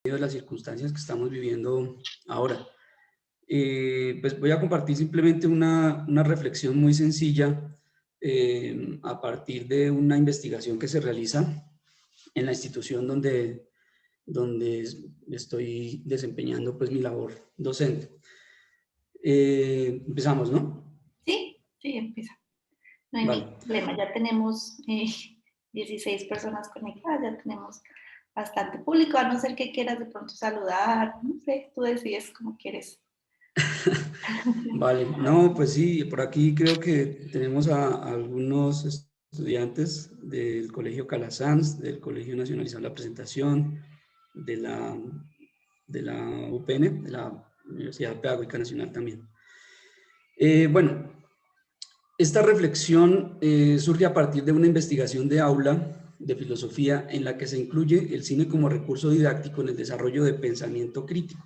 de las circunstancias que estamos viviendo ahora. Pues voy a compartir simplemente una reflexión muy sencilla a partir de una investigación que se realiza en la institución donde estoy desempeñando pues mi labor docente. Empezamos, ¿no? Sí, sí, empieza. No hay Vale. ningún problema. Ya tenemos 16 personas conectadas, ya tenemos bastante público, a no ser que quieras de pronto saludar, no sé, tú decides como quieres. Vale, no, pues sí, por aquí creo que tenemos a algunos estudiantes del Colegio Calasanz, del Colegio Nacionalizado de la Presentación, de la UPN, de la Universidad Pedagógica Nacional también. Bueno, esta reflexión surge a partir de una investigación de aula de filosofía en la que se incluye el cine como recurso didáctico en el desarrollo de pensamiento crítico.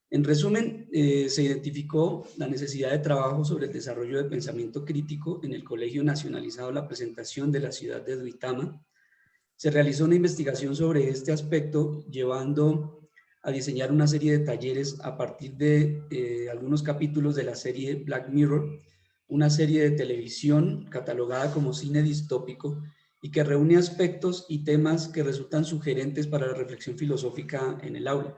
En resumen, se identificó la necesidad de trabajo sobre el desarrollo de pensamiento crítico en el Colegio Nacionalizado de la Presentación de la ciudad de Duitama. Se realizó una investigación sobre este aspecto, llevando a diseñar una serie de talleres a partir de algunos capítulos de la serie Black Mirror, una serie de televisión catalogada como cine distópico y que reúne aspectos y temas que resultan sugerentes para la reflexión filosófica en el aula.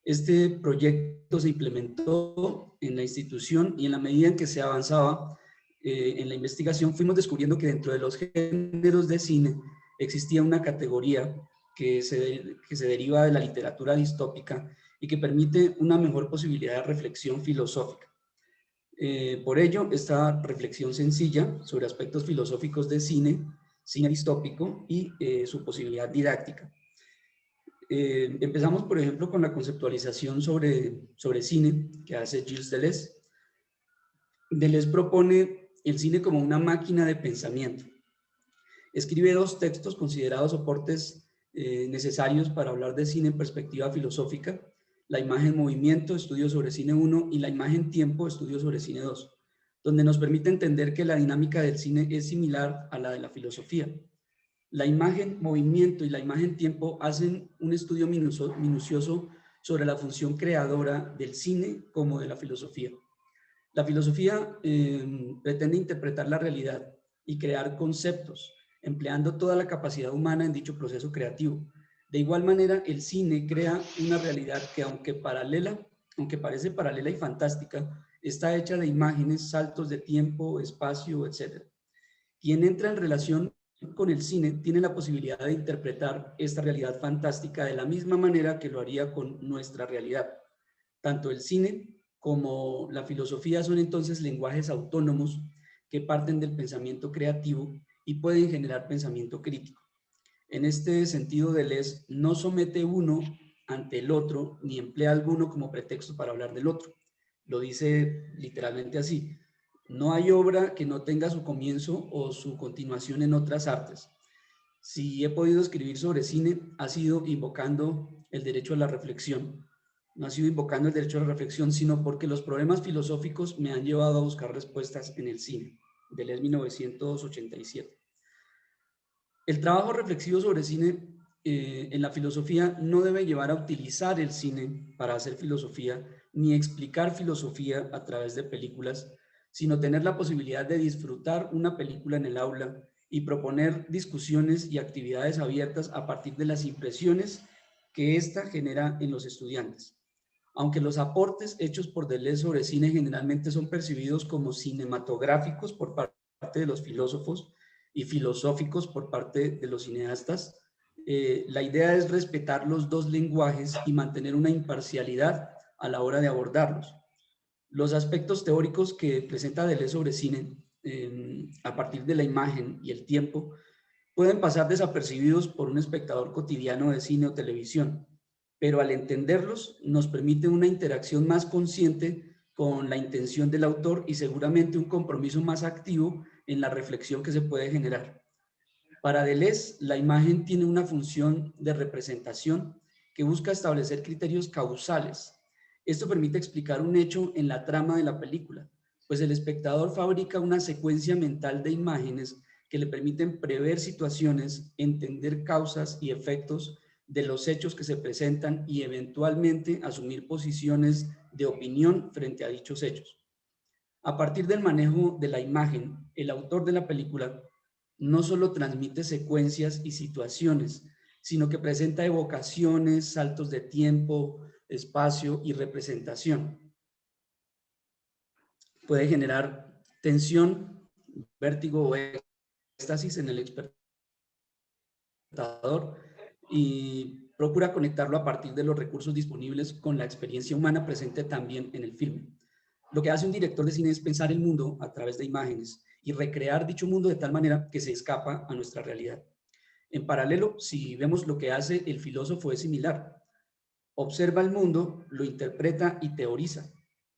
Este proyecto se implementó en la institución y en la medida en que se avanzaba en la investigación, fuimos descubriendo que dentro de los géneros de cine existía una categoría que se deriva de la literatura distópica y que permite una mejor posibilidad de reflexión filosófica. Por ello, esta reflexión sencilla sobre aspectos filosóficos de cine distópico y su posibilidad didáctica. Empezamos, por ejemplo, con la conceptualización sobre cine que hace Gilles Deleuze. Deleuze propone el cine como una máquina de pensamiento. Escribe dos textos considerados soportes necesarios para hablar de cine en perspectiva filosófica: La imagen movimiento, estudio sobre cine 1, y La imagen tiempo, estudio sobre cine 2, donde nos permite entender que la dinámica del cine es similar a la de la filosofía. La imagen movimiento y la imagen tiempo hacen un estudio minucioso sobre la función creadora del cine como de la filosofía. La filosofía pretende interpretar la realidad y crear conceptos, empleando toda la capacidad humana en dicho proceso creativo. De igual manera, el cine crea una realidad que, aunque parece paralela y fantástica, está hecha de imágenes, saltos de tiempo, espacio, etc. Quien entra en relación con el cine tiene la posibilidad de interpretar esta realidad fantástica de la misma manera que lo haría con nuestra realidad. Tanto el cine como la filosofía son entonces lenguajes autónomos que parten del pensamiento creativo y pueden generar pensamiento crítico. En este sentido, Deleuze no somete uno ante el otro ni emplea alguno como pretexto para hablar del otro. Lo dice literalmente así: no hay obra que no tenga su comienzo o su continuación en otras artes. Si he podido escribir sobre cine, ha sido invocando el derecho a la reflexión. No ha sido invocando el derecho a la reflexión, sino porque los problemas filosóficos me han llevado a buscar respuestas en el cine. Deleuze, 1987. El trabajo reflexivo sobre cine en la filosofía no debe llevar a utilizar el cine para hacer filosofía, ni explicar filosofía a través de películas, sino tener la posibilidad de disfrutar una película en el aula y proponer discusiones y actividades abiertas a partir de las impresiones que ésta genera en los estudiantes. Aunque los aportes hechos por Deleuze sobre cine generalmente son percibidos como cinematográficos por parte de los filósofos y filosóficos por parte de los cineastas, la idea es respetar los dos lenguajes y mantener una imparcialidad a la hora de abordarlos. Los aspectos teóricos que presenta Deleuze sobre cine a partir de la imagen y el tiempo pueden pasar desapercibidos por un espectador cotidiano de cine o televisión, pero al entenderlos nos permite una interacción más consciente con la intención del autor y seguramente un compromiso más activo en la reflexión que se puede generar. Para Deleuze, la imagen tiene una función de representación que busca establecer criterios causales. Esto permite explicar un hecho en la trama de la película, pues el espectador fabrica una secuencia mental de imágenes que le permiten prever situaciones, entender causas y efectos de los hechos que se presentan y eventualmente asumir posiciones de opinión frente a dichos hechos. A partir del manejo de la imagen, el autor de la película no solo transmite secuencias y situaciones, sino que presenta evocaciones, saltos de tiempo, espacio y representación. Puede generar tensión, vértigo o éxtasis en el espectador y procura conectarlo a partir de los recursos disponibles con la experiencia humana presente también en el filme. Lo que hace un director de cine es pensar el mundo a través de imágenes y recrear dicho mundo de tal manera que se escapa a nuestra realidad. En paralelo, si vemos lo que hace el filósofo es similar. Observa el mundo, lo interpreta y teoriza.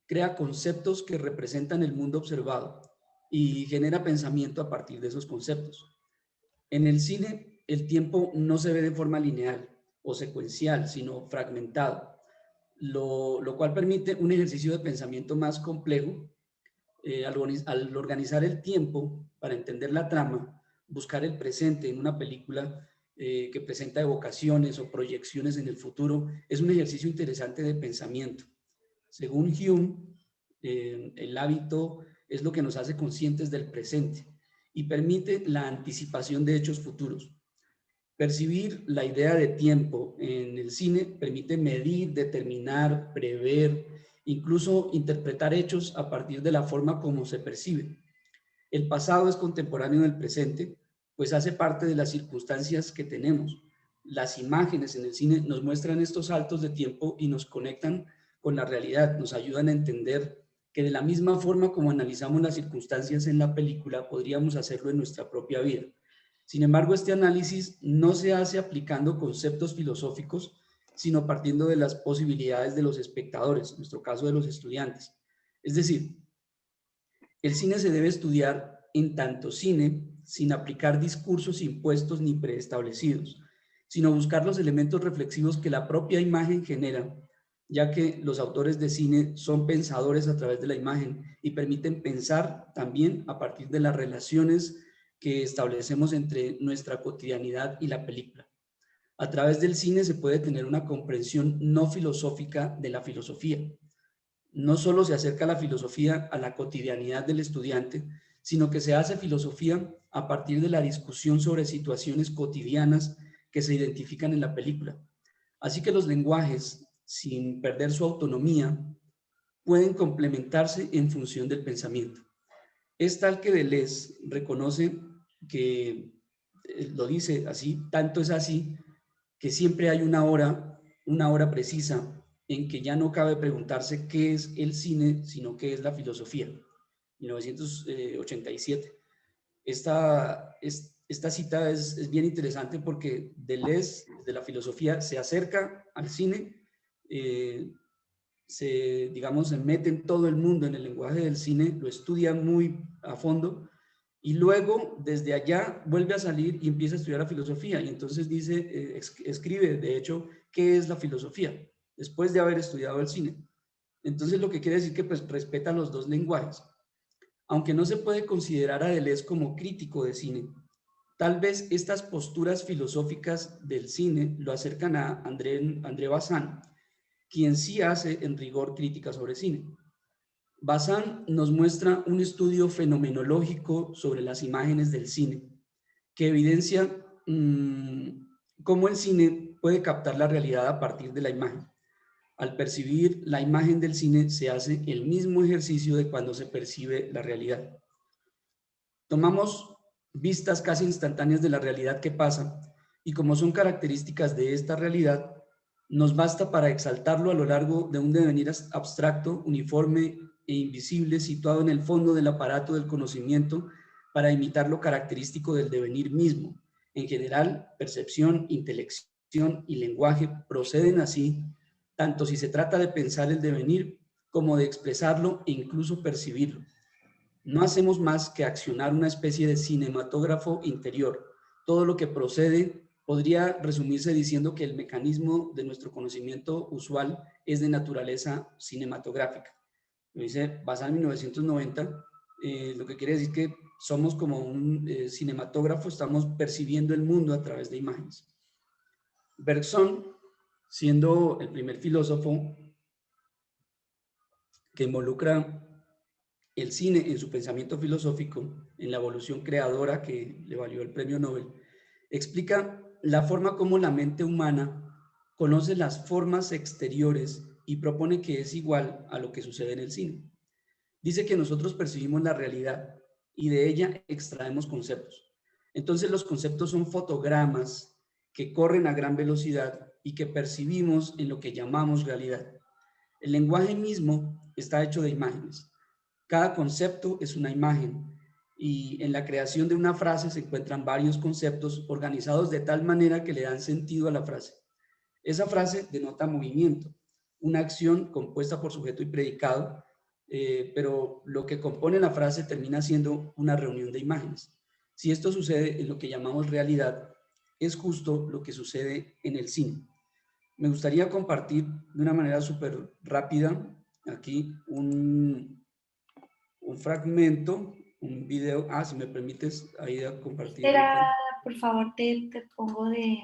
Crea conceptos que representan el mundo observado y genera pensamiento a partir de esos conceptos. En el cine, el tiempo no se ve de forma lineal o secuencial, sino fragmentado, lo cual permite un ejercicio de pensamiento más complejo. Al organizar el tiempo para entender la trama, buscar el presente en una película que presenta evocaciones o proyecciones en el futuro, es un ejercicio interesante de pensamiento. Según Hume, el hábito es lo que nos hace conscientes del presente y permite la anticipación de hechos futuros. Percibir la idea de tiempo en el cine permite medir, determinar, prever, incluso interpretar hechos a partir de la forma como se percibe. El pasado es contemporáneo del presente, pues hace parte de las circunstancias que tenemos. Las imágenes en el cine nos muestran estos saltos de tiempo y nos conectan con la realidad, nos ayudan a entender que de la misma forma como analizamos las circunstancias en la película, podríamos hacerlo en nuestra propia vida. Sin embargo, este análisis no se hace aplicando conceptos filosóficos, sino partiendo de las posibilidades de los espectadores, en nuestro caso de los estudiantes. Es decir, el cine se debe estudiar en tanto cine, sin aplicar discursos impuestos ni preestablecidos, sino buscar los elementos reflexivos que la propia imagen genera, ya que los autores de cine son pensadores a través de la imagen y permiten pensar también a partir de las relaciones que establecemos entre nuestra cotidianidad y la película. A través del cine se puede tener una comprensión no filosófica de la filosofía. No solo se acerca la filosofía a la cotidianidad del estudiante, sino que se hace filosofía a partir de la discusión sobre situaciones cotidianas que se identifican en la película. Así que los lenguajes, sin perder su autonomía, pueden complementarse en función del pensamiento. Es tal que Deleuze reconoce que, lo dice así, tanto es así, que siempre hay una hora precisa en que ya no cabe preguntarse qué es el cine, sino qué es la filosofía. 1987. Esta cita es bien interesante porque Deleuze, de la filosofía, se acerca al cine, se mete en todo el mundo, en el lenguaje del cine, lo estudia muy a fondo y luego desde allá vuelve a salir y empieza a estudiar la filosofía y entonces dice, escribe de hecho qué es la filosofía después de haber estudiado el cine. Entonces lo que quiere decir que pues respeta los dos lenguajes. Aunque no se puede considerar a Deleuze como crítico de cine, tal vez estas posturas filosóficas del cine lo acercan a André Bazin, quien sí hace en rigor crítica sobre cine. Bazin nos muestra un estudio fenomenológico sobre las imágenes del cine, que evidencia cómo el cine puede captar la realidad a partir de la imagen. Al percibir la imagen del cine se hace el mismo ejercicio de cuando se percibe la realidad. Tomamos vistas casi instantáneas de la realidad que pasa y como son características de esta realidad, nos basta para exaltarlo a lo largo de un devenir abstracto, uniforme e invisible situado en el fondo del aparato del conocimiento para imitar lo característico del devenir mismo. En general, percepción, intelección y lenguaje proceden así, tanto si se trata de pensar el devenir como de expresarlo e incluso percibirlo. No hacemos más que accionar una especie de cinematógrafo interior. Todo lo que procede podría resumirse diciendo que el mecanismo de nuestro conocimiento usual es de naturaleza cinematográfica. Lo dice Bazin en 1990, lo que quiere decir que somos como un cinematógrafo, estamos percibiendo el mundo a través de imágenes. Bergson, siendo el primer filósofo que involucra el cine en su pensamiento filosófico, en la evolución creadora que le valió el premio Nobel, explica la forma como la mente humana conoce las formas exteriores y propone que es igual a lo que sucede en el cine. Dice que nosotros percibimos la realidad y de ella extraemos conceptos. Entonces los conceptos son fotogramas que corren a gran velocidad y que percibimos en lo que llamamos realidad. El lenguaje mismo está hecho de imágenes. Cada concepto es una imagen y en la creación de una frase se encuentran varios conceptos organizados de tal manera que le dan sentido a la frase. Esa frase denota movimiento, una acción compuesta por sujeto y predicado, pero lo que compone la frase termina siendo una reunión de imágenes. Si esto sucede en lo que llamamos realidad, es justo lo que sucede en el cine. Me gustaría compartir de una manera súper rápida aquí un fragmento, un video. Si me permites, ahí a compartir. Espera, por favor, te pongo de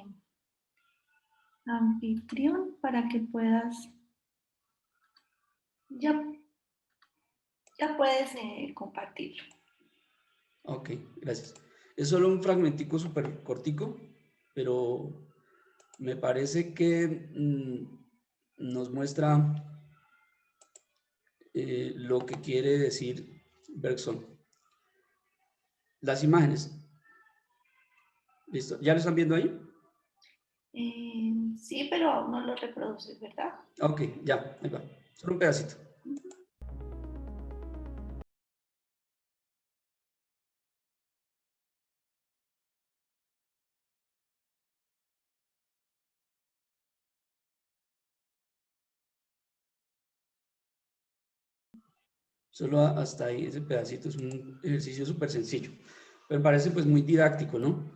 anfitrión para que puedas... Ya puedes compartirlo. Ok, gracias. Es solo un fragmentico súper cortico, pero me parece que nos muestra lo que quiere decir Bergson. Las imágenes. ¿Listo? ¿Ya lo están viendo ahí? Sí, pero no lo reproduces, ¿verdad? Ok, ya, ahí va. Solo un pedacito. Solo hasta ahí, ese pedacito es un ejercicio súper sencillo. Pero me parece pues muy didáctico, ¿no?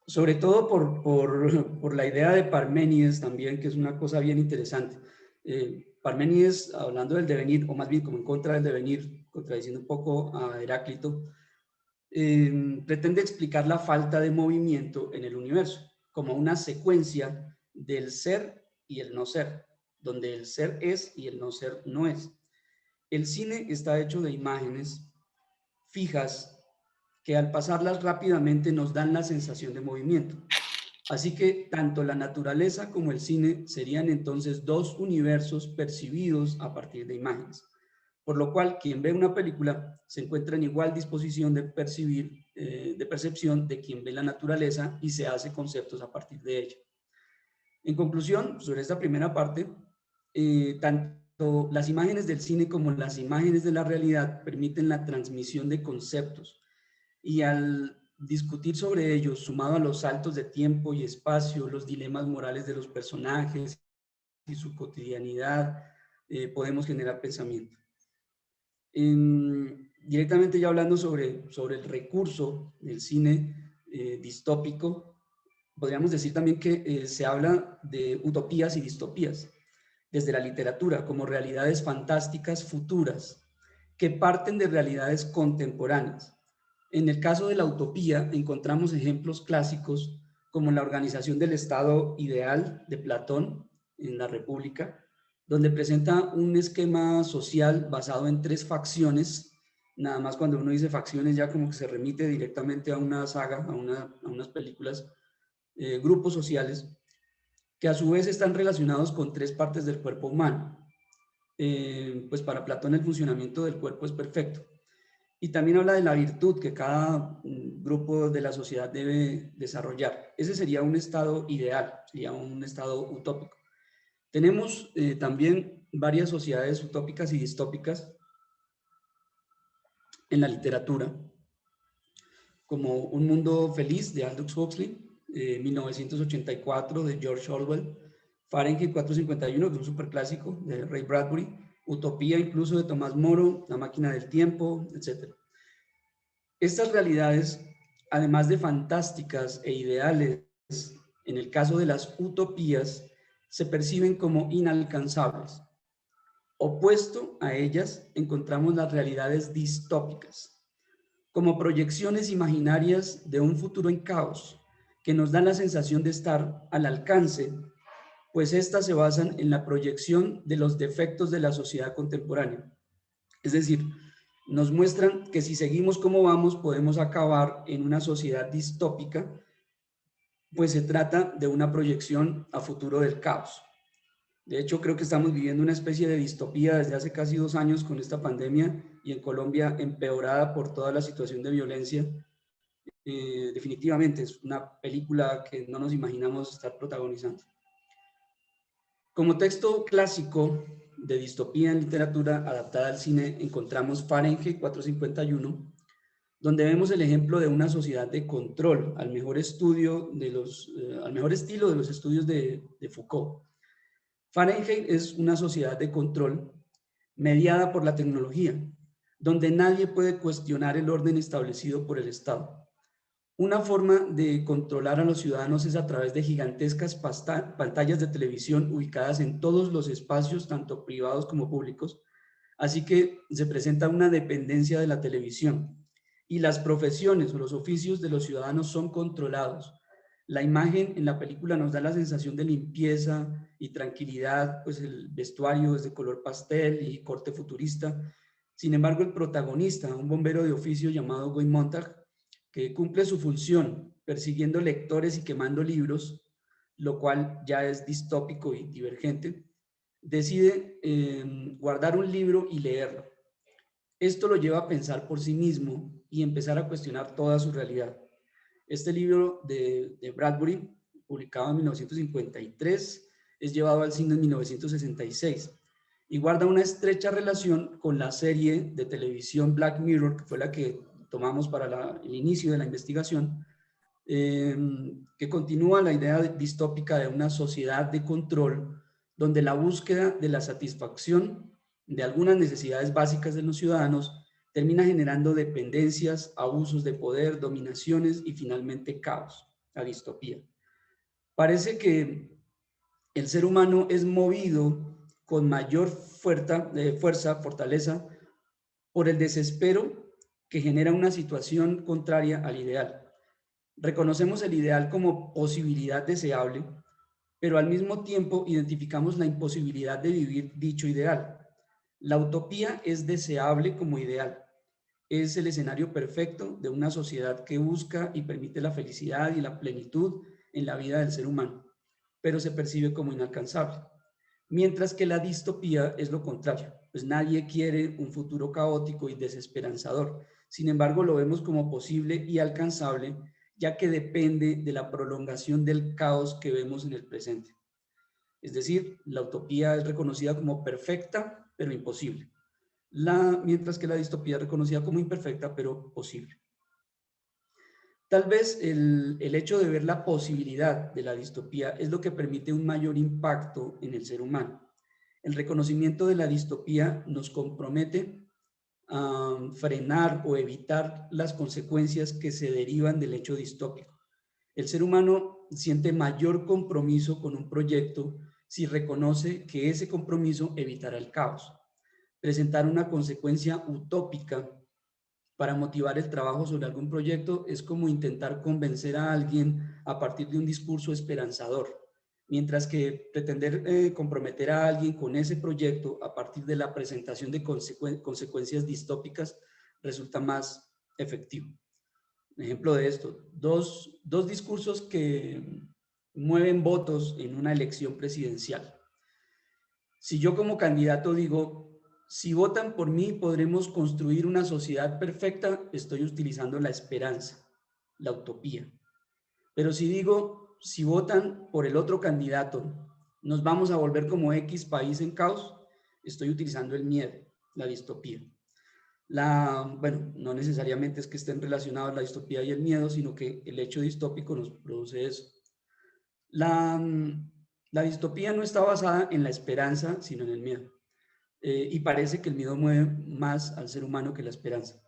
Sobre todo por la idea de Parménides también, que es una cosa bien interesante. Parménides, hablando del devenir, o más bien como en contra del devenir, contradiciendo un poco a Heráclito, pretende explicar la falta de movimiento en el universo como una secuencia del ser y el no ser, donde el ser es y el no ser no es. El cine está hecho de imágenes fijas que al pasarlas rápidamente nos dan la sensación de movimiento. Así que tanto la naturaleza como el cine serían entonces dos universos percibidos a partir de imágenes. Por lo cual, quien ve una película se encuentra en igual disposición de percibir, de percepción de quien ve la naturaleza y se hace conceptos a partir de ella. En conclusión, sobre esta primera parte, tanto las imágenes del cine como las imágenes de la realidad permiten la transmisión de conceptos y al discutir sobre ellos, sumado a los saltos de tiempo y espacio, los dilemas morales de los personajes y su cotidianidad, podemos generar pensamiento. Directamente ya hablando sobre el recurso del cine distópico, podríamos decir también que se habla de utopías y distopías desde la literatura como realidades fantásticas futuras que parten de realidades contemporáneas. En el caso de la utopía encontramos ejemplos clásicos como la organización del Estado ideal de Platón en la República, donde presenta un esquema social basado en tres facciones. Nada más cuando uno dice facciones ya como que se remite directamente a una saga, a unas películas, grupos sociales, que a su vez están relacionados con tres partes del cuerpo humano. Pues para Platón el funcionamiento del cuerpo es perfecto. Y también habla de la virtud que cada grupo de la sociedad debe desarrollar. Ese sería un estado ideal, sería un estado utópico. Tenemos también varias sociedades utópicas y distópicas en la literatura, como Un mundo feliz de Aldous Huxley, 1984 de George Orwell, Fahrenheit 451, que es un superclásico de Ray Bradbury, Utopía incluso de Tomás Moro, La máquina del tiempo, etc. Estas realidades, además de fantásticas e ideales, en el caso de las utopías, se perciben como inalcanzables. Opuesto a ellas, encontramos las realidades distópicas, como proyecciones imaginarias de un futuro en caos, que nos dan la sensación de estar al alcance, pues estas se basan en la proyección de los defectos de la sociedad contemporánea. Es decir, nos muestran que si seguimos como vamos podemos acabar en una sociedad distópica, pues se trata de una proyección a futuro del caos. De hecho, creo que estamos viviendo una especie de distopía desde hace casi 2 años con esta pandemia y en Colombia empeorada por toda la situación de violencia. Definitivamente es una película que no nos imaginamos estar protagonizando. Como texto clásico de distopía en literatura adaptada al cine encontramos Fahrenheit 451, donde vemos el ejemplo de una sociedad de control, al mejor estilo de los estudios de Foucault. Fahrenheit es una sociedad de control mediada por la tecnología, donde nadie puede cuestionar el orden establecido por el Estado. Una forma de controlar a los ciudadanos es a través de gigantescas pantallas de televisión ubicadas en todos los espacios, tanto privados como públicos, así que se presenta una dependencia de la televisión y las profesiones o los oficios de los ciudadanos son controlados. La imagen en la película nos da la sensación de limpieza y tranquilidad, pues el vestuario es de color pastel y corte futurista. Sin embargo, el protagonista, un bombero de oficio llamado Guy Montag, que cumple su función persiguiendo lectores y quemando libros, lo cual ya es distópico y divergente, decide guardar un libro y leerlo. Esto lo lleva a pensar por sí mismo y empezar a cuestionar toda su realidad. Este libro de Bradbury, publicado en 1953, es llevado al cine en 1966 y guarda una estrecha relación con la serie de televisión Black Mirror, que fue la que tomamos para el inicio de la investigación, que continúa la idea distópica de una sociedad de control donde la búsqueda de la satisfacción de algunas necesidades básicas de los ciudadanos termina generando dependencias, abusos de poder, dominaciones y finalmente caos, la distopía. Parece que el ser humano es movido con mayor fortaleza, por el desespero que genera una situación contraria al ideal. Reconocemos el ideal como posibilidad deseable, pero al mismo tiempo identificamos la imposibilidad de vivir dicho ideal. La utopía es deseable como ideal. Es el escenario perfecto de una sociedad que busca y permite la felicidad y la plenitud en la vida del ser humano, pero se percibe como inalcanzable. Mientras que la distopía es lo contrario, pues nadie quiere un futuro caótico y desesperanzador. Sin embargo, lo vemos como posible y alcanzable, ya que depende de la prolongación del caos que vemos en el presente. Es decir, la utopía es reconocida como perfecta, pero imposible. Mientras que la distopía es reconocida como imperfecta, pero posible. Tal vez el hecho de ver la posibilidad de la distopía es lo que permite un mayor impacto en el ser humano. El reconocimiento de la distopía nos compromete a frenar o evitar las consecuencias que se derivan del hecho distópico. El ser humano siente mayor compromiso con un proyecto si reconoce que ese compromiso evitará el caos. Presentar una consecuencia utópica para motivar el trabajo sobre algún proyecto es como intentar convencer a alguien a partir de un discurso esperanzador, mientras que pretender comprometer a alguien con ese proyecto a partir de la presentación de consecuencias distópicas resulta más efectivo. Un ejemplo de esto, dos discursos que mueven votos en una elección presidencial. Si yo como candidato digo, si votan por mí podremos construir una sociedad perfecta, estoy utilizando la esperanza, la utopía. Pero si digo, si votan por el otro candidato, nos vamos a volver como X país en caos, estoy utilizando el miedo, la distopía. Bueno, no necesariamente es que estén relacionados la distopía y el miedo, sino que el hecho distópico nos produce eso. La distopía no está basada en la esperanza, sino en el miedo. Y parece que el miedo mueve más al ser humano que la esperanza.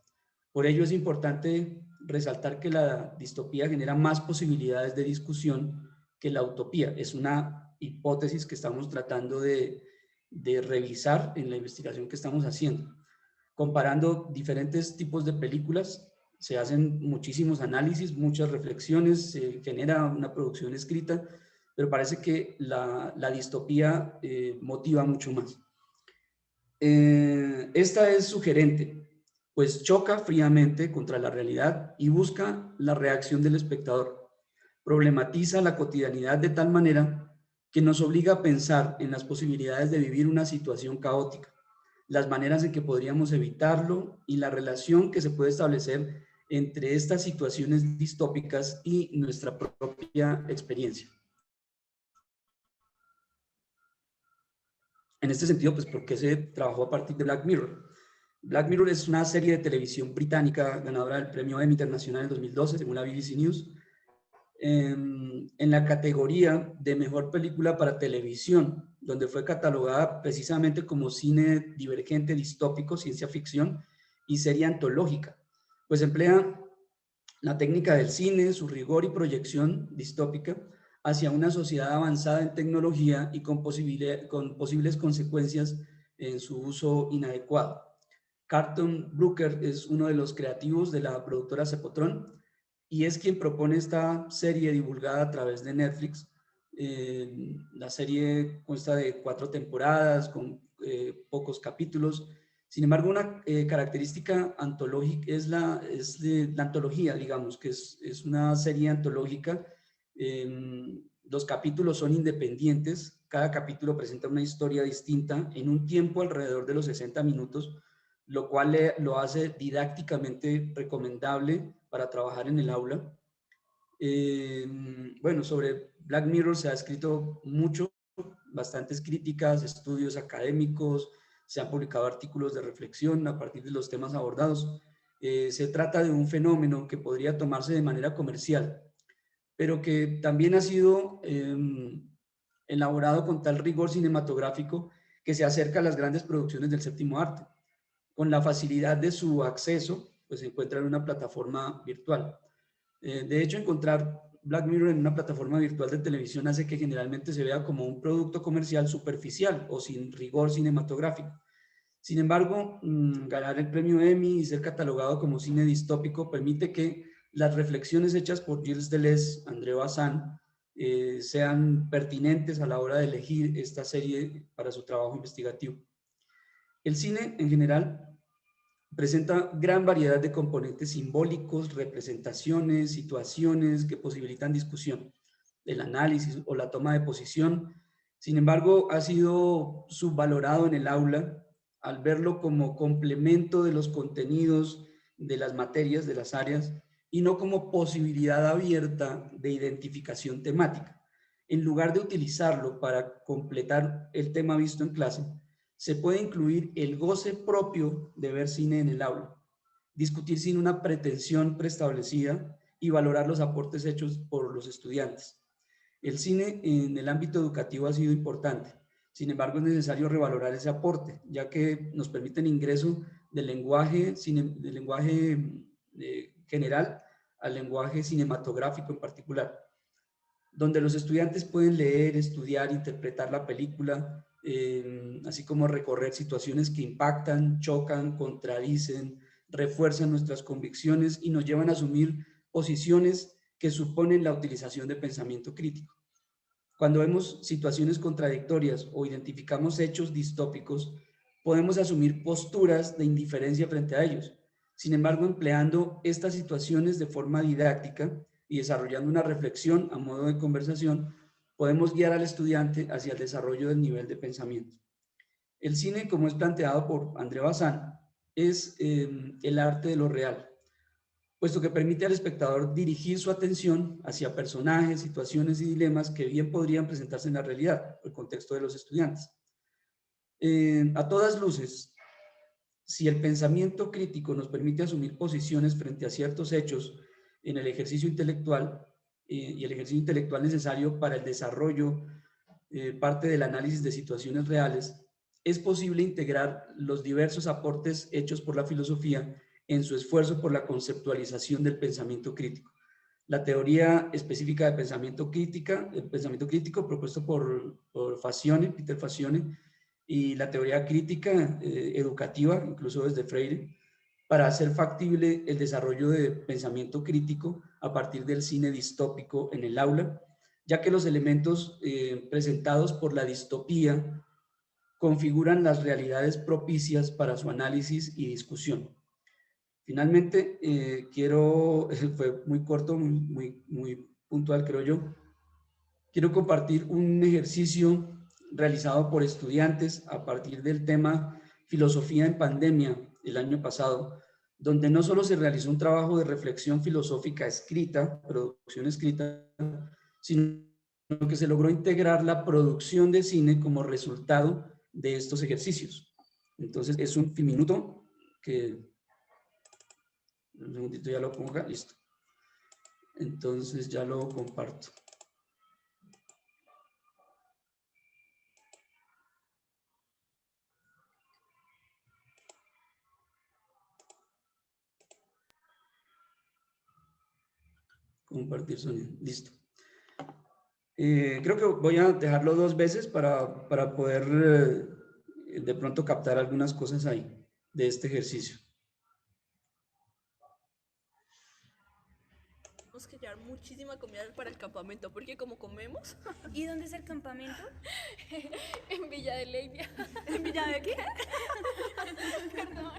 Por ello es importante resaltar que la distopía genera más posibilidades de discusión que la utopía. Es una hipótesis que estamos tratando de revisar en la investigación que estamos haciendo. Comparando diferentes tipos de películas, se hacen muchísimos análisis, muchas reflexiones, se genera una producción escrita, pero parece que la distopía motiva mucho más. Esta es sugerente, pues choca fríamente contra la realidad y busca la reacción del espectador. Problematiza la cotidianidad de tal manera que nos obliga a pensar en las posibilidades de vivir una situación caótica, las maneras en que podríamos evitarlo y la relación que se puede establecer entre estas situaciones distópicas y nuestra propia experiencia. En este sentido, pues, ¿por qué se trabajó a partir de Black Mirror? Black Mirror es una serie de televisión británica ganadora del premio Emmy Internacional en 2012, según la BBC News, en la categoría de mejor película para televisión, donde fue catalogada precisamente como cine divergente, distópico, ciencia ficción y serie antológica, pues emplea la técnica del cine, su rigor y proyección distópica hacia una sociedad avanzada en tecnología y con posibles consecuencias en su uso inadecuado. Carlton Brooker es uno de los creativos de la productora Cepotron y es quien propone esta serie divulgada a través de Netflix. La serie consta de 4 temporadas con pocos capítulos. Sin embargo, una característica antológica es la antología, digamos, que es una serie antológica. Los capítulos son independientes, cada capítulo presenta una historia distinta en un tiempo alrededor de los 60 minutos, lo cual lo hace didácticamente recomendable para trabajar en el aula. Bueno, sobre Black Mirror se ha escrito mucho, bastantes críticas, estudios académicos, se han publicado artículos de reflexión a partir de los temas abordados. Se trata de un fenómeno que podría tomarse de manera comercial, pero que también ha sido elaborado con tal rigor cinematográfico que se acerca a las grandes producciones del séptimo arte. Con la facilidad de su acceso, pues se encuentra en una plataforma virtual. De hecho, encontrar Black Mirror en una plataforma virtual de televisión hace que generalmente se vea como un producto comercial superficial o sin rigor cinematográfico. Sin embargo, ganar el premio Emmy y ser catalogado como cine distópico permite que las reflexiones hechas por Gilles Deleuze, André Bazin, sean pertinentes a la hora de elegir esta serie para su trabajo investigativo. El cine, en general, presenta gran variedad de componentes simbólicos, representaciones, situaciones que posibilitan discusión, el análisis o la toma de posición. Sin embargo, ha sido subvalorado en el aula al verlo como complemento de los contenidos, de las materias, de las áreas, y no como posibilidad abierta de identificación temática. En lugar de utilizarlo para completar el tema visto en clase, se puede incluir el goce propio de ver cine en el aula, discutir sin una pretensión preestablecida y valorar los aportes hechos por los estudiantes. El cine en el ámbito educativo ha sido importante, sin embargo es necesario revalorar ese aporte, ya que nos permite el ingreso del lenguaje general al lenguaje cinematográfico en particular, donde los estudiantes pueden leer, estudiar, interpretar la película, así como recorrer situaciones que impactan, chocan, contradicen, refuerzan nuestras convicciones y nos llevan a asumir posiciones que suponen la utilización de pensamiento crítico. Cuando vemos situaciones contradictorias o identificamos hechos distópicos, podemos asumir posturas de indiferencia frente a ellos. Sin embargo, empleando estas situaciones de forma didáctica y desarrollando una reflexión a modo de conversación, podemos guiar al estudiante hacia el desarrollo del nivel de pensamiento. El cine, como es planteado por André Bazin, es el arte de lo real, puesto que permite al espectador dirigir su atención hacia personajes, situaciones y dilemas que bien podrían presentarse en la realidad, el contexto de los estudiantes. A todas luces, si el pensamiento crítico nos permite asumir posiciones frente a ciertos hechos en el ejercicio intelectual, y el ejercicio intelectual necesario para el desarrollo, parte del análisis de situaciones reales, es posible integrar los diversos aportes hechos por la filosofía en su esfuerzo por la conceptualización del pensamiento crítico. La teoría específica de pensamiento crítico propuesto por Peter Fazione, y la teoría crítica educativa, incluso desde Freire, para hacer factible el desarrollo de pensamiento crítico a partir del cine distópico en el aula, ya que los elementos presentados por la distopía configuran las realidades propicias para su análisis y discusión. Finalmente, fue muy corto, muy puntual creo yo, quiero compartir un ejercicio realizado por estudiantes a partir del tema Filosofía en Pandemia el año pasado, donde no solo se realizó un trabajo de reflexión filosófica escrita, producción escrita, sino que se logró integrar la producción de cine como resultado de estos ejercicios. Entonces es un minuto que, un segundito ya lo pongo acá, listo. Entonces ya lo comparto. Compartir sonido, listo. Creo que voy a dejarlo 2 veces para poder de pronto captar algunas cosas ahí de este ejercicio. Tenemos que llevar muchísima comida para el campamento, porque como comemos... ¿Y dónde es el campamento? En Villa de Leyva. ¿En Villa de qué? Perdón.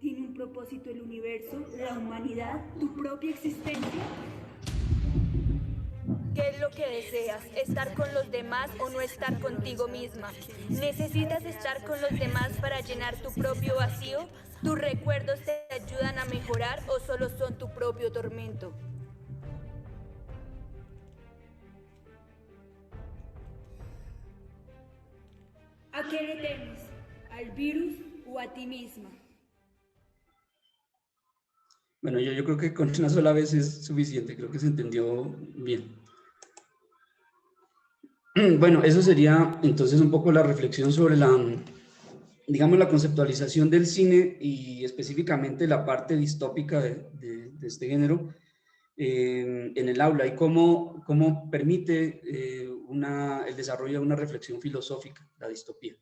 ¿Tiene un propósito el universo, la humanidad, tu propia existencia? ¿Qué es lo que deseas? ¿Estar con los demás o no estar contigo misma? ¿Necesitas estar con los demás para llenar tu propio vacío? ¿Tus recuerdos te ayudan a mejorar o solo son tu propio tormento? ¿A qué le temes? ¿Al virus o a ti misma? Bueno, yo creo que con una sola vez es suficiente, creo que se entendió bien. Bueno, eso sería entonces un poco la reflexión sobre digamos, la conceptualización del cine y específicamente la parte distópica de este género en el aula y cómo permite el desarrollo de una reflexión filosófica, la distopía.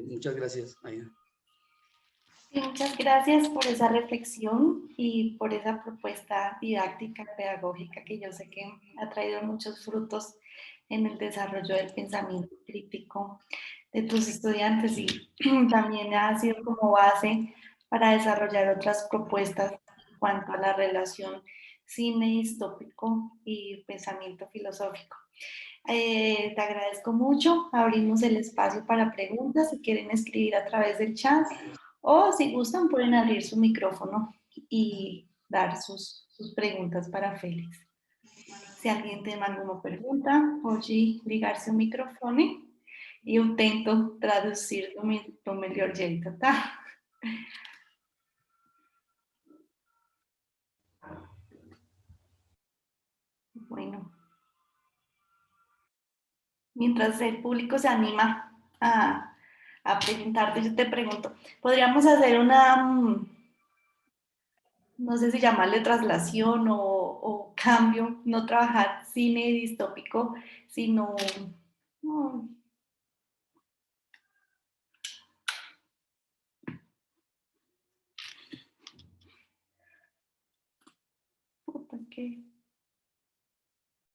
Muchas gracias, Aida. Sí, muchas gracias por esa reflexión y por esa propuesta didáctica, pedagógica, que yo sé que ha traído muchos frutos en el desarrollo del pensamiento crítico de tus estudiantes y también ha sido como base para desarrollar otras propuestas en cuanto a la relación cine distópico y pensamiento filosófico. Te agradezco mucho. Abrimos el espacio para preguntas. Si quieren escribir a través del chat o si gustan pueden abrir su micrófono y dar sus preguntas para Félix. Se alguém tem alguma pergunta, pode ligar seu microfone e eu tento traduzir do melhor jeito, tá? Bueno. Mientras el público se anima a preguntarte, yo te pregunto, ¿podríamos hacer una, no sé si llamarle traslación o cambio, no trabajar cine distópico, sino... puta, ¿qué?